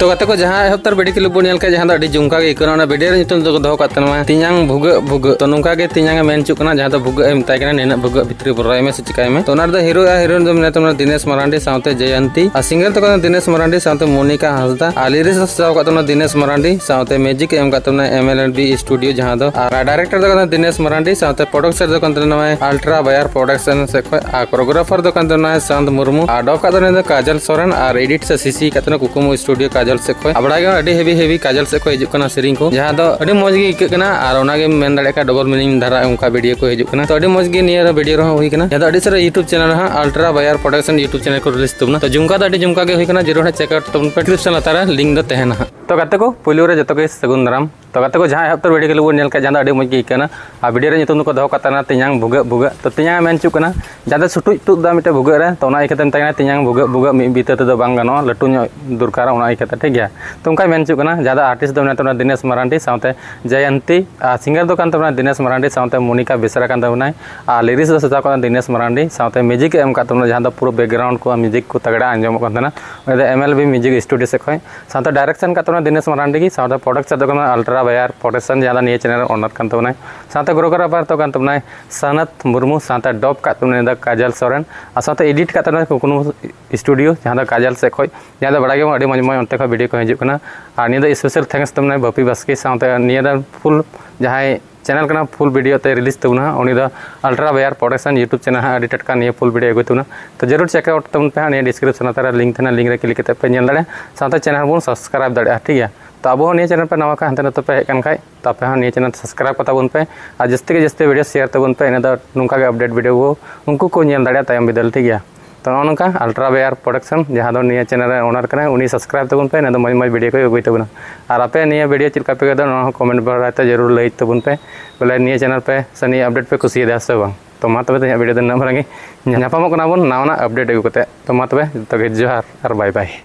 तो गाते को जहां हफ्तार वीडियो क्लिप बन नेल के जहां दा जुमका के इकोना वीडियो रे नितुम दो दोह कातनमा तियांग भुग तो नोंका के तियांग मेन चुकना जहां दा भुग एम ताय कना नेना भुग भितरी बराय में से चिकाय में तो ओनार दा हीरो या हीरोइन दो मेना तमना दिनेश मरांडी साउते जयंती आ सिंगर तो कना दिनेश मरांडी साउते मोनिका हांसदा आ लिरिक्स सजाव कातना दिनेश मरांडी साउते म्यूजिक एम कातना एमएलबी स्टूडियो जहां दो आ डायरेक्टर दो कना दिनेश मरांडी साउते प्रोडक्टर दो कना अल्ट्रा बायर प्रोडक्शन से आ कोरियोग्राफर दो कना चांद मुर्मू आ डॉ कातना काजल सोरेन और एडिट से सीसी कातना कुकुमो स्टूडियो काजल से खोय अबड़ा के अडी हेवी काजल से को हिजुक कना सेरिंग को जहां दो अडी मौज गे इक कना और ओना गे मेन दाड़े का डबल मीनिंग धारा उनका वीडियो को हिजुक कना तो अडी मौज गे नियर वीडियो रहा हुई कना जहां दो अडी सारा यूट्यूब चैनल हा अल्ट्रा बायर प्रोडक्शन यूट्यूब चैनल को रिलीज तबना तो जुमका दो अडी जुमका गे हुई कना जरूर चेकआउट तबन पे डिस्क्रिप्शन लातारा लिंक दो तहना तो गाते को पुलियो रे जतो के सगुन दाराम तो गाते को जहां हफ्तर वीडियो के लोग नेल का जहां अडी मौज गे इकना आ वीडियो रे नितुम को दो कातना तियांग भुग तो तियांग मेन चुक कना जहां सुटु तुद दा मिटे भुग रे तो ओना इकतम ताना तियांग भुग मी बीते तो बांग गानो लटु दुरकार ओना इकता ठीक गया तो उनका मेन चुक कना ज्यादा आर्टिस्ट दो मेना दिनेश मरांडी साउते जयंती सिंगर दो कान तबना दिनेश मरांडी साउते मोनिका बेसरा कान तबना आ लिरिक्स दो सजा कान दिनेश मरांडी साउते म्यूजिक एम का तबना जहां दो पूरा बैकग्राउंड को म्यूजिक को तगड़ा अंजम कान तना एमएलबी म्यूजिक स्टूडियो से खोय साउते डायरेक्शन का तबना दिनेश मरांडी की साउते प्रोडक्शन दो कान अल्ट्रा बायर प्रोडक्शन जहां निये चैनल ओनर कान तबना साउते कोरियोग्राफर तो कान तबना सनत मुर्मू साउते डॉप का तबना काजल सोरेन आ साउते एडिट का तबना कुकुनु स्टूडियो जहां काजल से खोय जहां दो बड़ा के अडी मज मज उनते को वीडियो को हिजुक कना आ निये स्पेशल थैंक्स तमना बपी बास्के साउते निये फुल जहां चैनल कना फुल वीडियो ते रिलीज तबना उनी दा अल्ट्रा बायर प्रोडक्शन यूट्यूब चैनल हा अडी टटका निये फुल वीडियो अगुतुना तो जरूर चेकआउट तबन पे निये डिस्क्रिप्शन तारा लिंक तना लिंक रे क्लिक कते पे नेल दाड़े साउते चैनल बोन सब्सक्राइब दाड़े ठीक है तो अब निये चैनल पे नवा का हंते नते पे हेकन खाय तो पे निये चैनल सब्सक्राइब कता बोन पे आ जस्ते के जस्ते वीडियो शेयर तबन पे ने दा नुका के अपडेट वीडियो को उनको को नेल दाड़े तायम बिदल ठीक है तो नौका अल्ट्रा बायर प्रोडक्शन जहां दो निये चैनल ओनर कना उनी सब्सक्राइब तबन पे ने दो मज वीडियो को अगुय तबना और आपे निये वीडियो चिलका पे दो कमेंट बराते जरूर लई तबन पे बोले निये चैनल पे से निये अपडेट पे खुशी दा से बांग तो मा तबे वीडियो दन नमरंगे नापामो कना बोन नावना अपडेट अगु कते तो मा तबे तो जोहार और बाय बाय।